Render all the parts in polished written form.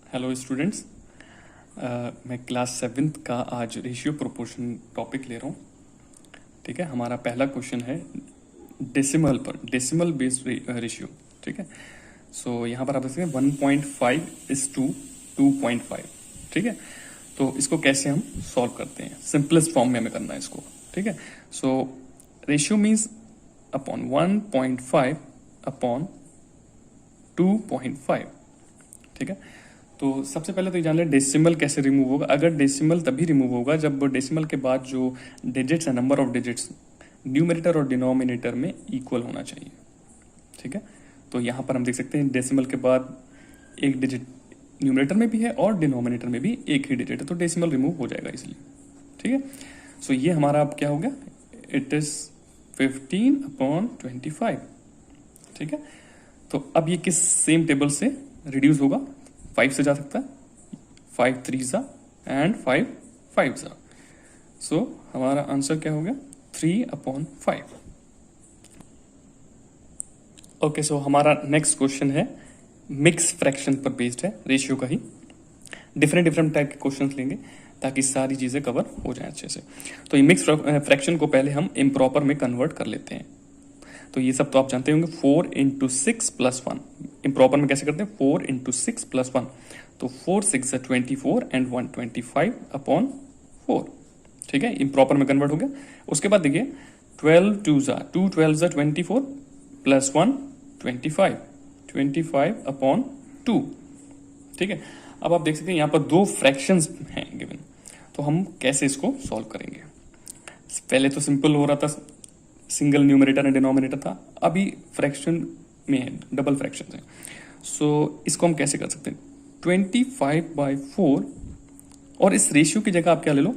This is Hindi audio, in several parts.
Hello students. मैं क्लास सेवेंथ का आज रेशियो प्रोपोर्शन टॉपिक ले रहा हूँ। ठीक है, हमारा पहला क्वेश्चन है डेसिमल पर, डेसिमल बेस्ड रेशियो। ठीक है, सो यहाँ पर आप देख सकते हैं 1.5:2.5। ठीक है, तो इसको कैसे हम सॉल्व करते हैं, सिंपलेस्ट फॉर्म में हमें करना है इसको। ठीक है, so ratio means upon 1.5 upon 2.5। ठीक है, तो सबसे पहले तो ये जान लें डेसिमल कैसे रिमूव होगा। अगर डेसिमल तभी रिमूव होगा जब डेसिमल के बाद जो डिजिट्स है, नंबर ऑफ डिजिट्स न्यूमरेटर और डिनोमिनेटर में इक्वल होना चाहिए। ठीक है, तो यहाँ पर हम देख सकते हैं डेसिमल के बाद एक डिजिट न्यूमरेटर में भी है और डिनोमिनेटर में भी एक ही डिजिट है, तो डेसिमल रिमूव हो जाएगा इसलिए। ठीक है, सो ये हमारा अब क्या हो गया, इट इज 15/25। ठीक है, तो अब ये किस सेम टेबल से रिड्यूस होगा, 5 से जा सकता है, 5 3 एंड 5 5। सो हमारा आंसर क्या हो गया, 3/5। ओके, सो हमारा नेक्स्ट क्वेश्चन है मिक्स फ्रैक्शन पर बेस्ड है, रेशियो का ही। डिफरेंट टाइप के क्वेश्चंस लेंगे ताकि सारी चीजें कवर हो जाए अच्छे से। तो ये मिक्स फ्रैक्शन को पहले हम इम्प्रॉपर में कन्वर्ट कर लेते हैं। तो ये सब तो आप जानते होंगे, 4 × 6 + 1। इम्प्रॉपर में कैसे करते हैं, 4 × 6 + 1, तो 4 6 24 एंड 125/4। ठीक है, इम्प्रॉपर में कन्वर्ट हो गया। उसके बाद देखिए 12 2 24 + 1 25/2। ठीक है, अब आप देख सकते हैं यहाँ पर दो फ्रैक्शंस हैं गिवन, तो हम कैसे इसको सॉल्व करेंगे। पहले तो सिंपल हो रहा था, सिंगल न्यूमरेटर एंड डिनोमिनेटर था, अभी फ्रैक्शन में है, डबल फ्रैक्शन है। सो इसको हम कैसे कर सकते हैं, 25/4 और इस रेशियो की जगह आप क्या ले लो,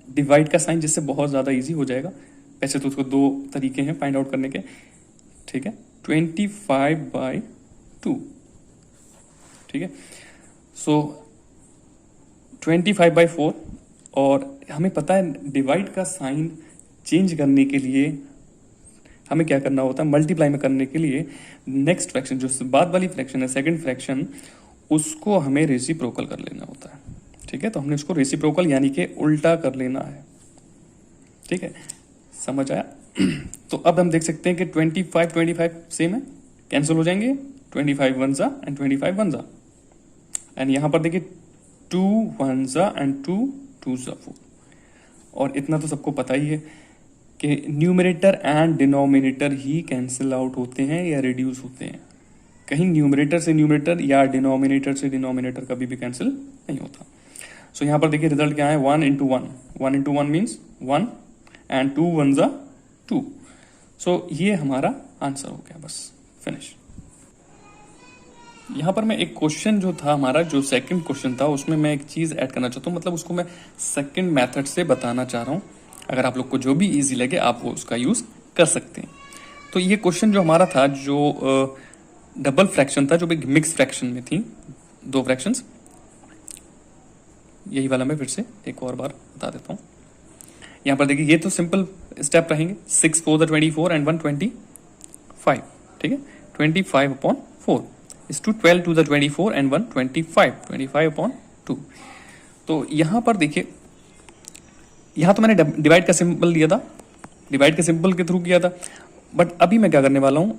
डिवाइड का साइन, जिससे बहुत ज्यादा इजी हो जाएगा। वैसे तो उसको दो तरीके हैं फाइंड आउट करने के। ठीक है, 25/2। ठीक है, सो 25/4, और हमें पता है डिवाइड का साइन चेंज करने के लिए हमें क्या करना होता है, मल्टीप्लाई में करने के लिए नेक्स्ट फ्रैक्शन, जो बाद वाली फ्रैक्शन है, सेकंड फ्रैक्शन, उसको हमें रेसिप्रोकल कर लेना होता है। ठीक है, तो हमने उसको रेसिप्रोकल यानी कि उल्टा कर लेना है। ठीक है, समझ आया। तो अब हम देख सकते हैं कि 25 सेम है, कैंसिल हो जाएंगे, 25 1 एंड 25 1 एंड यहां पर देखिए 2 1 एंड 2 2 4। और इतना तो सबको पता ही है कि numerator and denominator he cancel out होते हैं या रिड्यूस होते हैं। कहीं न्यूमरेटर से न्यूमरेटर या डिनोमिनेटर से डिनोमिनेटर कभी भी कैंसिल नहीं होता। सो यहाँ पर देखिए रिजल्ट क्या है, 1 × 1, 1 × 1 मीन्स 1 एंड 2 1 2। सो ये हमारा आंसर हो गया, बस फिनिश। यहाँ पर मैं एक क्वेश्चन जो था हमारा, जो सेकंड क्वेश्चन था, उसमें मैं एक चीज ऐड करना चाहता हूँ, मतलब उसको मैं सेकंड मेथड से बताना चाह रहा हूँ। अगर आप लोग को जो भी इजी लगे आप वो उसका यूज कर सकते हैं। तो ये क्वेश्चन जो हमारा था, जो डबल फ्रैक्शन था, जो भी मिक्स फ्रैक्शन में थी, दो फ्रैक्शंस, यही वाला मैं फिर से एक और बार बता देता हूँ। यहाँ पर देखिए ये तो सिंपल स्टेप रहेंगे, 6 4 24 एंड 125। ठीक है, 25/4 is to 12 to the 24 and 125/2। तो यहां पर देखिए, यहां तो मैंने डिवाइड का सिंबल दिया था, डिवाइड के सिंबल के थ्रू किया था, बट अभी मैं क्या करने वाला हूं,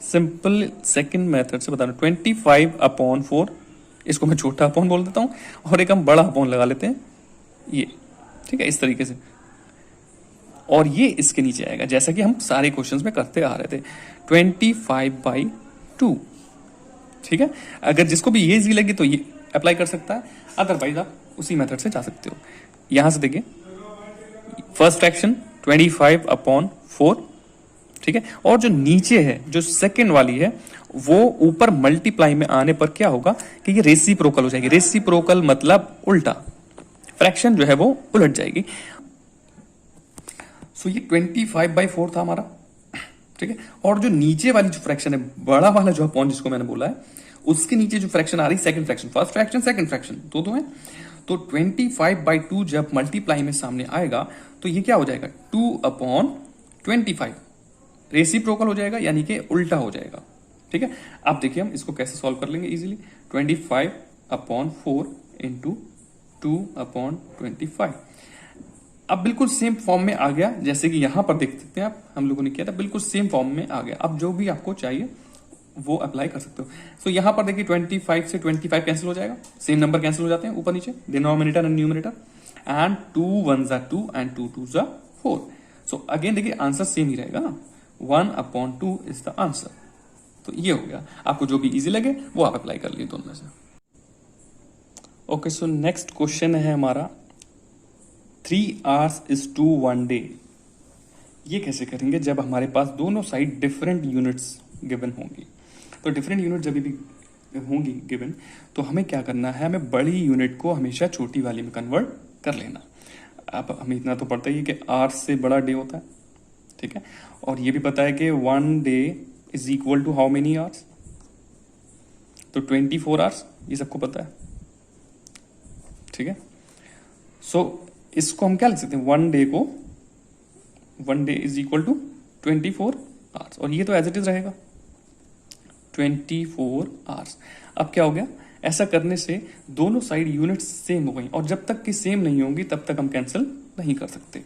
सिंपल सेकंड मेथड से बता रहा हूं। 25/4, इसको मैं छोटा अपॉन बोल देता हूं और एक हम बड़ा अपॉन लगा लेते हैं, ये। ठीक है, इस तरीके से, और ये इसके नीचे आएगा, जैसा कि हम सारे क्वेश्चंस में करते आ रहे थे, 25/2। ठीक है, अगर जिसको भी ये इजी लगे तो ये अप्लाई कर सकता है, अदरवाइज आप उसी मेथड से जा सकते हो। यहां से देखिए, फर्स्ट फ्रैक्शन 25/4। ठीक है, और जो नीचे है, जो सेकंड वाली है, वो ऊपर मल्टीप्लाई में आने पर क्या होगा कि ये रेसिप्रोकल हो जाएगी। रेसिप्रोकल मतलब उल्टा, फ्रैक्शन जो है वो उलट जाएगी। सो ये 25/4 था हमारा। ठीक है, और जो नीचे वाली जो फ्रैक्शन है, बड़ा वाला जो अपॉन जिसको मैंने बोला है, उसके नीचे जो फ्रैक्शन आ रही, second fraction, first fraction second fraction, दो है। तो 25/2 जब मल्टीप्लाई में सामने आएगा तो ये क्या हो जाएगा, 2/25, रेसिप्रोकल हो जाएगा, यानी कि उल्टा हो जाएगा। ठीक है, अब देखिए हम इसको कैसे सॉल्व कर लेंगे इजीली। 25/4 इंटू 2/25। अब बिल्कुल सेम फॉर्म में आ गया, जैसे कि यहां पर देख सकते हैं आप, हम लोगों ने किया था, बिल्कुल सेम फॉर्म में आ गया। अब जो भी आपको चाहिए वो अप्लाई कर सकते हो। सो यहां पर देखिए 25 से 25 कैंसिल हो जाएगा, सेम नंबर कैंसिल हो जाते हैं ऊपर नीचे, denominator and numerator, and 2 1 2 and 2 2 4। So again देखिए आंसर सेम ही रहेगा ना, 1/2 इज द आंसर। तो ये हो गया, आपको जो भी इजी लगे वो आप अप्लाई कर लिए दोनों में से। ओके, सो नेक्स्ट क्वेश्चन है हमारा 3 hours is to 1 day। ये कैसे करेंगे जब हमारे पास दोनों साइड डिफरेंट यूनिट्स गिवन होंगी। तो डिफरेंट यूनिट जब भी होंगी गिवन, तो हमें क्या करना है, हमें बड़ी यूनिट को हमेशा छोटी वाली में कन्वर्ट कर लेना। अब हमें इतना तो पता ही है कि आवर्स से बड़ा डे होता है, ठीक है, और ये भी पता है कि 1 day is equal to how many hours, तो 24 आवर्स, ये सबको पता है, ठीक है। सो इसको हम क्या लिख सकते हैं, 1 day is equal to 24 hours, और ये तो एज इट इज रहेगा 24 आवर्स। अब क्या हो गया, ऐसा करने से दोनों साइड यूनिट्स सेम हो गई, और जब तक कि सेम नहीं होंगी तब तक हम कैंसिल नहीं कर सकते,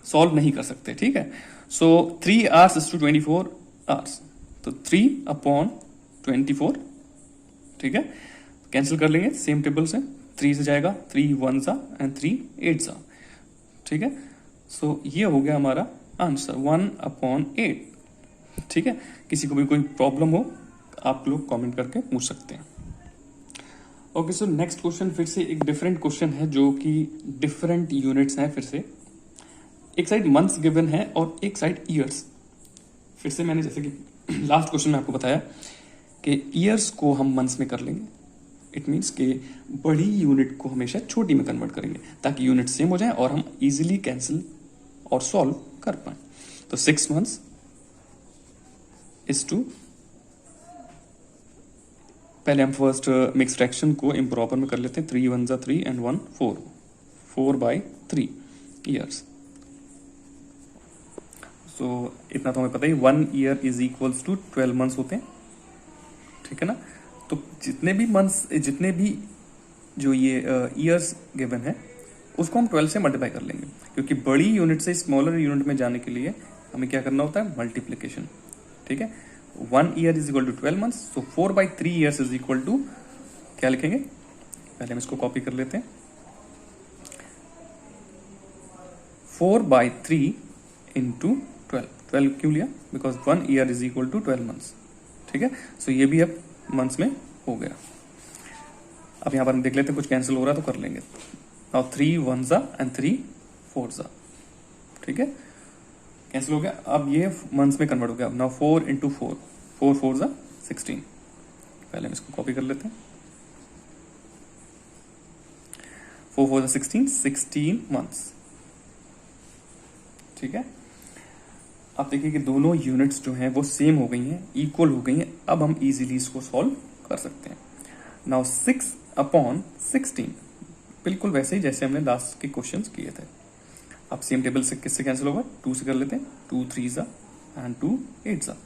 सॉल्व नहीं कर सकते, ठीक है। सो 3 hours इज टू 24 आवर्स, तो 3/24, ठीक है, कैंसिल कर लेंगे सेम टेबल से, 3 से जाएगा, 3 1 एंड 3 8, ठीक है। सो ये हो गया हमारा आंसर 1/8, ठीक है। किसी को भी कोई प्रॉब्लम हो आप लोग कमेंट करके पूछ सकते हैं। ओके, सो नेक्स्ट क्वेश्चन फिर से एक डिफरेंट क्वेश्चन है, जो कि डिफरेंट यूनिट्स हैं। फिर से एक साइड मंथ्स गिवन है और एक साइड ईयर्स। फिर से मैंने जैसे कि लास्ट क्वेश्चन में आपको बताया कि ईयर्स को हम मंथ्स में कर लेंगे, इट मीन्स कि बड़ी यूनिट को हमेशा छोटी में कन्वर्ट करेंगे ताकि यूनिट सेम हो जाए और हम इजीली कैंसिल और सॉल्व कर पाए। तो 6 months इज टू, पहले हम फर्स्ट मिक्स फ्रैक्शन को इम्प्रॉपर में कर लेते हैं, 3 1 3 एंड 1 4, 4/3 ईयर्स। सो इतना तो हमें पता ही, 1 year is equals to 12 months होते हैं, ठीक है ना। तो जितने भी मंथ्स, जितने भी जो ये ईयर्स गिवन है उसको हम 12 से मल्टीप्लाई कर लेंगे, क्योंकि बड़ी यूनिट से स्मॉलर यूनिट में जाने के लिए हमें क्या करना होता है, मल्टीप्लीकेशन, ठीक है। 1 year is equal to 12 months, सो 4/3 years इज इक्वल टू क्या लिखेंगे, पहले हम इसको कॉपी कर लेते हैं, 4/3 इंटू 12 क्यों लिया, because 1 year is equal to 12 months, ठीक है। सो ये भी अब मंथ्स में हो गया। अब यहां पर हम देख लेते हैं कुछ कैंसिल हो रहा है तो कर लेंगे। नाउ 3 1 एंड 3 4, ठीक है, कैंसिल हो गया। अब ये मंथ्स में कन्वर्ट हो गया। नाउ 4 इंटू 4, 4 4 16, पहले हम इसको कॉपी कर लेते हैं, 4 4 16 months, ठीक है। आप देखिए कि दोनों यूनिट्स जो हैं वो सेम हो गई हैं, इक्वल हो गई हैं। अब हम इजीली इसको सॉल्व कर सकते हैं। नाउ 6/16, बिल्कुल वैसे ही जैसे हमने लास्ट के क्वेश्चंस किए थे। अब सेम टेबल से किससे कैंसिल होगा, 2 से कर लेते हैं, 2 3 एंड 2 8।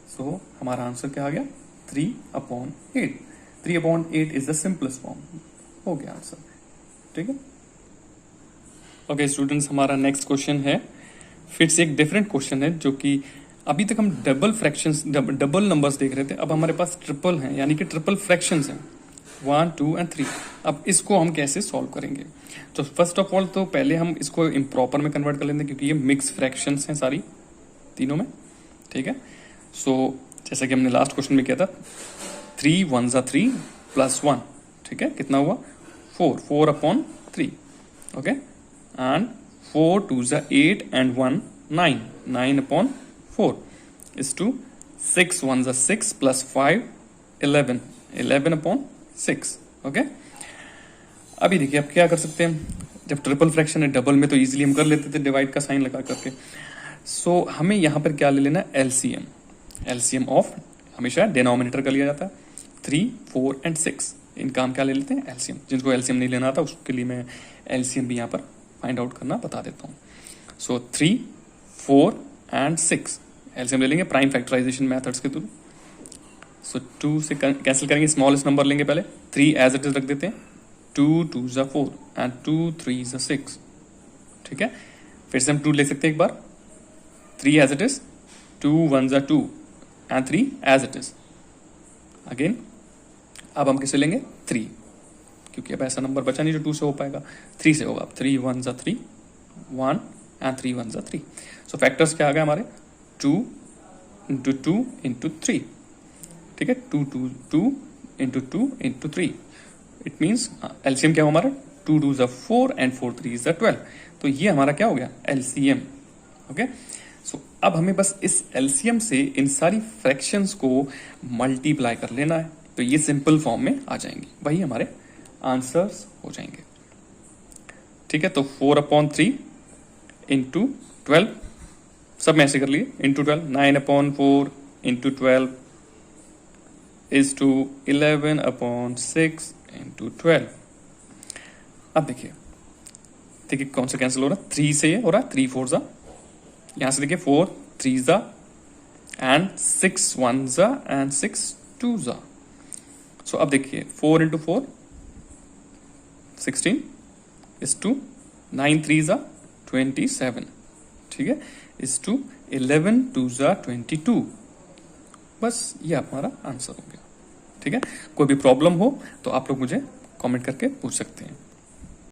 सो हमारा आंसर क्या आ गया, 3/8। 3/8 इज द सिंपलेस्ट फॉर्म, हो गया आंसर, ठीक है। ओके स्टूडेंट्स, हमारा नेक्स्ट क्वेश्चन है, फिर से एक डिफरेंट क्वेश्चन है, जो कि अभी तक हम डबल फ्रैक्शंस, डबल नंबर्स देख रहे थे, अब हमारे पास ट्रिपल हैं, यानी कि ट्रिपल फ्रैक्शंस हैं, 1 2 एंड 3। अब इसको हम कैसे सॉल्व करेंगे, तो फर्स्ट ऑफ ऑल तो पहले हम इसको इम्प्रॉपर में कन्वर्ट कर लेते हैं, क्योंकि ये मिक्स फ्रैक्शंस हैं सारी तीनों में, ठीक है। सो जैसा कि हमने लास्ट क्वेश्चन में किया था, 3 1 3 प्लस 1, ठीक है, कितना हुआ 4, 4/3, okay, and 4 2 8 and 1 9, 9/4 is to 6 1 6 plus 5 11, 11/6, okay. अभी देखिए अब क्या कर सकते हैं, जब ट्रिपल फ्रैक्शन है डबल में तो इजीली हम कर लेते थे डिवाइड का साइन लगा करके। सो हमें यहाँ पर क्या ले लेना है, एलसीएम, एलसीएम ऑफ हमेशा डिनोमिनेटर का लिया जाता है, 3 4 एंड 6, इनका हम क्या ले लेते हैं, एलसीएम। जिनको एलसीएम नहीं लेना था उसके लिए मैं एलसीएम भी यहाँ पर फाइंड आउट करना बता देता हूँ। सो 3 4 एंड 6 एलसीएम ले लेंगे प्राइम फैक्टराइजेशन मेथड्स के थ्रू। सो 2 से कैंसिल करेंगे, स्मॉलेस्ट नंबर लेंगे पहले, 3 एज इट इज रख देते हैं, 2 2 ज़ा 4 एंड 2 3 ज़ा 6, ठीक है। फिर से हम 2 ले सकते हैं एक बार, 3 एज इट इज, 2 1 ज़ा 2 and 3 as it is again. अब हम किसे लेंगे, 3, क्योंकि अब ऐसा नंबर बचा नहीं जो 2 से हो पाएगा, 3 से होगा। 3 1 ज़ा 3 1 एंड 3 1 ज़ा 3। सो फैक्टर्स क्या आ गए हमारे, 2 इंटू 2 इंटू 3, ठीक है, 2 2 2 into 2 into 3। It means LCM क्या हो हमारा, 2 2 ज़ा 4 एंड 4 3 ज़ा 12। तो ये हमारा क्या हो गया, एलसीएम। ओके, सो अब हमें बस इस एलसीएम से इन सारी फ्रैक्शंस को मल्टीप्लाई कर लेना है, तो ये सिंपल फॉर्म में आ जाएंगी, वही हमारे आंसर्स हो जाएंगे, ठीक है। तो 4/3 इंटू 12, सब में ऐसे कर लिए, into 12, 9/4 into 12 is to 11/6 into 12। अब देखिए कौन सा कैंसिल हो रहा है, 3 से ये हो रहा है, 3 4 ज़ा, यहां से देखिए 4 3 ज़ा एंड 6 1 ज़ा एंड 6 2 ज़ा। सो अब देखिए 4 इंटू 4 16 इज टू 9 3 ज़ा 27, ठीक है, इज टू 11 2 ज़ा 22। बस ये हमारा आंसर हो गया, ठीक है। कोई भी प्रॉब्लम हो तो आप लोग मुझे कमेंट करके पूछ सकते हैं।